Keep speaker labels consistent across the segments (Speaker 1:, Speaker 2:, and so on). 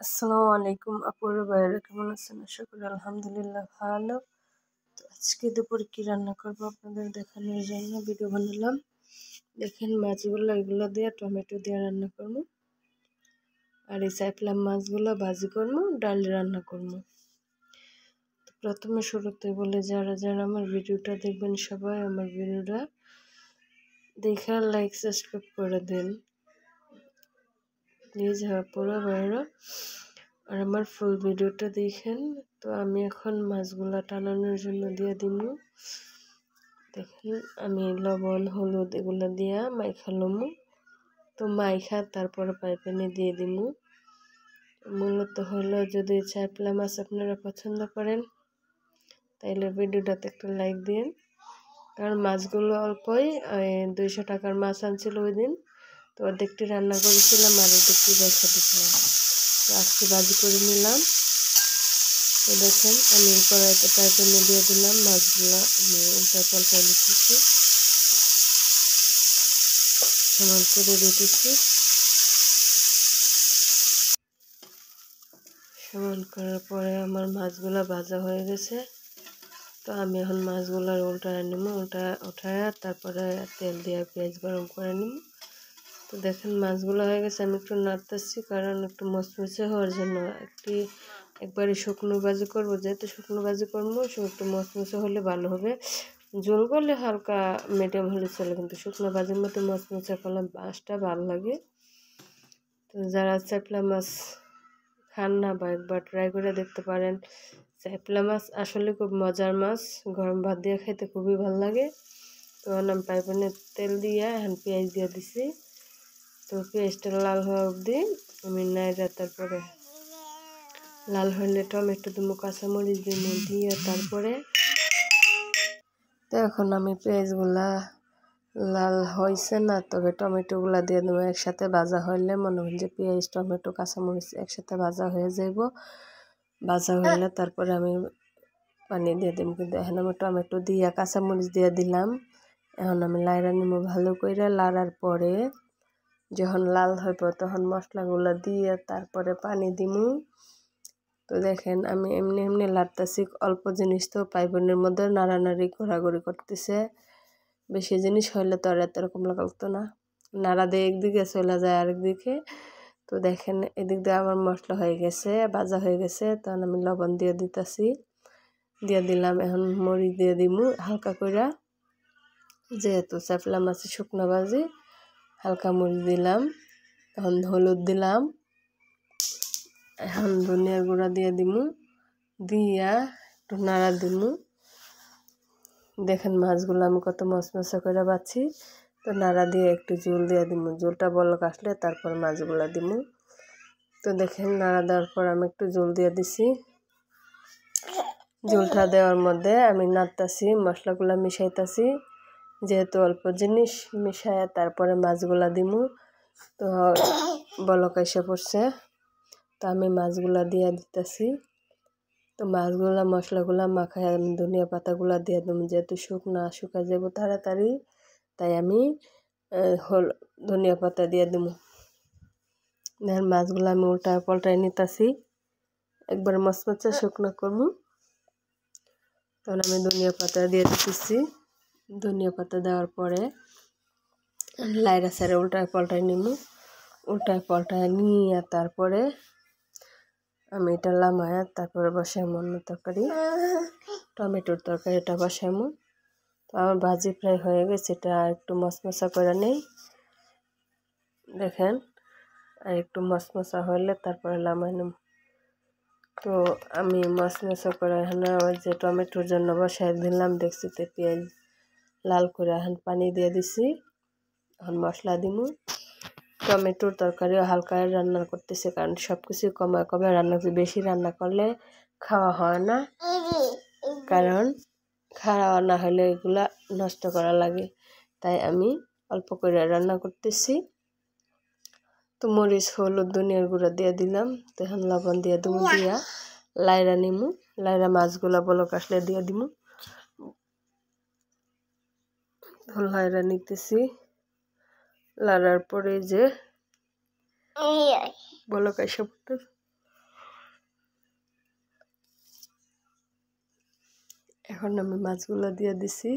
Speaker 1: আসসালামু আলাইকুম আপুরা ভাইরা, কেমন আছেন? আশা করি আলহামদুলিল্লাহ ভালো। তো আজকে দুপুরে কি রান্না করবো আপনাদের দেখানোর জন্য ভিডিও বানালাম। দেখেন মাছগুলো এগুলো দিয়ে টমেটো দিয়ে রান্না করবো, আর এই চাইপলাম মাছগুলো ভাজি করবো, ডাল রান্না করবো। তো প্রথমে শুরুতে বলে যারা যারা আমার ভিডিওটা দেখবেন সবাই আমার ভিডিওটা দেখে লাইক সাবস্ক্রাইব করে দেন প্লিজ আপুরা ভাইরা, আর আমার ফুল ভিডিওটা দেখেন। তো আমি এখন মাছগুলা টানানোর জন্য দিয়ে দিব। দেখেন আমি লবণ হলুদ এগুলো দিয়া মাইখালাম। তো মাইখা তারপরে পাইপেনে দিয়ে দিব। মূলত হলো যদি চাইপলা মাছ আপনারা পছন্দ করেন তাইলে ভিডিওটাতে একটা লাইক দিন, কারণ মাছগুলো অল্পই 200 টাকার মাছ আনছিল ওই দিন। তো অর্ধেকটি রান্না করেছিলাম আর অর্ধেকটি রেখে দিয়েছিলাম। তো আজকে ভাজি করে নিলাম। তো দেখেন আমি কড়াইতে পাইপেনে দিয়ে দিলাম মাছগুলো, আমি উল্টা পাল্টাই দিতেছি, সমান করে দিতেছি। সমান করার পরে আমার মাছগুলো ভাজা হয়ে গেছে। তো আমি এখন মাছগুলোর উল্টায় নিব, উঠায় তারপরে তেল দিয়ে পেঁয়াজ গরম করে নিব। তো দেখেন মাছগুলো হয়ে গেছে, আমি একটু নাড়তেছি কারণ একটু মচমচে হওয়ার জন্য। একবারে শুকনো ভাজি করবো, যেহেতু শুকনো ভাজি করবো একটু মচমচে হলে ভালো হবে। ঝোল করলে হালকা মিডিয়াম হলে চলে, কিন্তু শুকনো ভাজির মতো মচমচে করলে মাছটা ভালো লাগে। তো যারা চাইপলা মাছ খান না বা একবার ট্রাই করে দেখতে পারেন। চাইপলা মাছ আসলে খুব মজার মাছ, গরম ভাত দিয়ে খেতে খুবই ভালো লাগে। তো আমি পাইপেনে তেল দিয়ে এখন পেঁয়াজ দিয়ে দিছি। তো পেঁয়াজটা লাল হওয়া অবধি আমি নাইড়া তারপরে লাল হলে টমেটো দিব, কাঁচামরিচ দিব, দিয়ে তারপরে তো এখন আমি পেঁয়াজগুলা লাল হয়েছে না, তবে টমেটোগুলা দিয়ে দেবো একসাথে। ভাজা হইলে মনে হয় যে পেঁয়াজ টমেটো কাঁচামরিচ একসাথে ভাজা হয়ে যাইব। ভাজা হইলে তারপরে আমি পানি দিয়ে দিব, কিন্তু এখন আমি টমেটো দিয়ে কাঁচামরিচ দিয়ে দিলাম। এখন আমি লাইড়া নিব ভালো করে। লাড়ার পরে যখন লাল হইব তখন মশলাগুলো দিয়ে তারপরে পানি দিব। তো দেখেন আমি এমনি এমনি লাড়তেছি, অল্প জিনিস তো পাইপের মধ্যে নাড়ানাড়ি ঘোরাঘুরি করতেছে। বেশি জিনিস হইলে তো আর এরকম লাগতো না, নাড়া দিয়ে একদিকে চলে যায় আরেকদিকে। তো দেখেন এদিক দিয়ে আমার মশলা হয়ে গেছে, ভাজা হয়ে গেছে। তখন আমি লবণ দিয়ে দিতেছি, দিয়ে দিলাম। এখন মরিচ দিয়ে দিব হালকা করে, যেহেতু চাইপলা মাছের শুকনো ভাজি হালকা মরিচ দিলাম। এখন হলুদ দিলাম, এখন ধনিয়ার গুঁড়া দিয়ে দিব, দিয়া একটু নাড়া দিব। দেখেন মাছগুলো আমি কত মচমচা করে বাছি। তো নাড়া দিয়ে একটু জল দিয়ে দিব, জলটা বলক আসলে তারপর মাছগুলো দিব। তো দেখেন নাড়া দেওয়ার পর আমি একটু জল দিয়ে দিছি। জলটা দেওয়ার মধ্যে আমি নাড়তাছি, মশলাগুলো মিশাইতাছি, যেহেতু অল্প জিনিস মিশায় তারপরে মাছগুলা দিব। তো বলক এসে পড়ছে, তো আমি মাছগুলা দিয়ে দিতেছি। তো মাছগুলা মশলাগুলা মাখায় আমি ধনিয়া পাতাগুলা দিয়ে দেবো, যেহেতু শুকা যাবো তাড়াতাড়ি, তাই আমি ধনিয়া পাতা দিয়ে দেবো। দেখেন মাছগুলা আমি উল্টায় পাল্টায় নিতেছি, একবার মচমচে শুকনো করবো। তখন আমি ধনিয়া পাতা দিয়ে দিতেছি। ধনিয়া পাতা দেওয়ার পরে লাইড়া সাইড়া উল্টায় পাল্টায় নিব, উল্টায় পাল্টায় নিয়ে তারপরে আমি এটা লামায়া তারপরে বসাইমো অন্য তরকারি, টমেটোর তরকারিটা বসাইমো। তো আমার ভাজি প্রায় হয়ে গেছে, এটা একটু মচমচা করে নেই। দেখেন আর একটু মচমচা হলে তারপরে লামাই নেব। তো আমি মচমচা করে এখানে ওই যে টমেটোর জন্য বসাই দিলাম দেখছিতে, পেঁয়াজ লাল করে এখন পানি দিয়ে দিছি। এখন মশলা দিব। টমেটোর তরকারিও হালকা রান্না করতেছে, কারণ সব কিছু কমায় কমায় রান্না করছি, বেশি রান্না করলে খাওয়া হয় না, কারণ খাওয়া না হলে এগুলা নষ্ট করা লাগে। তাই আমি অল্প করে রান্না করতেছি। তো মরিচ হলুদ ধনিয়ার গুঁড়া দিয়ে দিলাম। তো এখন লবণ দিয়ে দেবো, দিয়া লাইড়া নিমু, লাইড়া মাছগুলা বলক আসলে দিয়ে দিমু। লাইড়া নিতেছি, লাড়ার পরে যে বলক এসে পড়তেছে, এখন আমি মাছগুলো দিয়ে দিছি।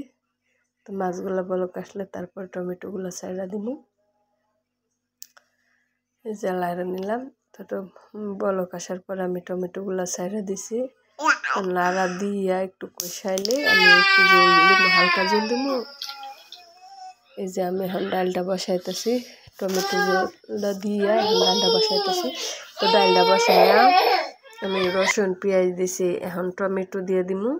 Speaker 1: তো মাছগুলো বলক আসলে তারপর টমেটোগুলো ছাইড়া দিব। এই যে লাইড়া নিলাম। তো বলক আসার পর আমি টমেটোগুলো ছাইড়া দিছি। নাড়া দিয়া একটু কষাইলে আমি একটু জল দিব, হালকা জল দিব। এই যে আমি এখন ডালটা বসাইতেছি, টমেটো জলটা দিয়া এখন ডালটা বসাইতেছি। তো ডালটা বসাইয়া আমি রসুন পেঁয়াজ দিছি, এখন টমেটো দিয়ে দিমু।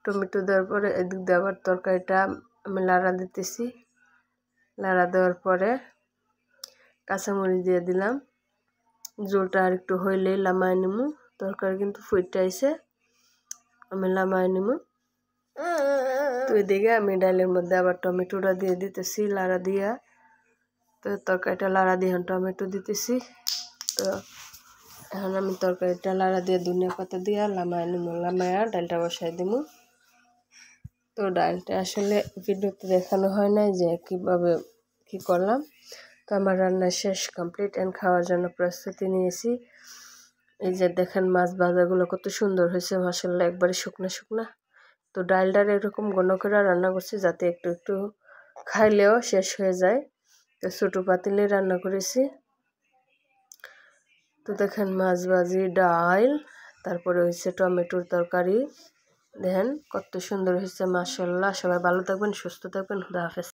Speaker 1: টমেটো দেওয়ার পরে এদিক দিয়ে আবার তরকারিটা আমি লাড়া দিতেছি। লাড়া দেওয়ার পরে কাঁচামরিচ দিয়ে দিলাম। ঝোলটা আর একটু হইলেই লামায় নিমু। তরকারি কিন্তু ফুটে আইছে, আমি লামায় নিমু। তো এদিকে আমি ডালের মধ্যে আবার টমেটোটা দিয়ে দিতেছি লাড়া দিয়া। তো তরকারিটা লাড়া দিয়ে এখন টমেটো দিতেছি। তো এখন আমি তরকারিটা লাড়া দিয়ে ধনিয়া পাতা দিয়া লামায় নিমু, লামায়া ডালটা বসাই দিমু। তো ডালটা আসলে ভিডিওতে দেখানো হয় নাই যে কীভাবে কী করলাম। তো আমার রান্না শেষ, কমপ্লিট, অ্যান্ড খাওয়ার জন্য প্রস্তুতি নিয়েছি। এই যে দেখেন মাছ ভাজাগুলো কত সুন্দর হয়েছে, মাশাআল্লাহ, একবারে শুকনা শুকনা। তো ডালটার এরকম ঘন করে রান্না করছি যাতে একটু একটু খাইলেও শেষ হয়ে যায়। তো ছোটো পাতিলে রান্না করেছি। তো দেখেন মাছ ভাজি, ডাল, তারপরে হয়েছে টমেটোর তরকারি। দেখেন কত সুন্দর হয়েছে, মাশাআল্লাহ। সবাই ভালো থাকবেন, সুস্থ থাকবেন, খুদা হাফেজ।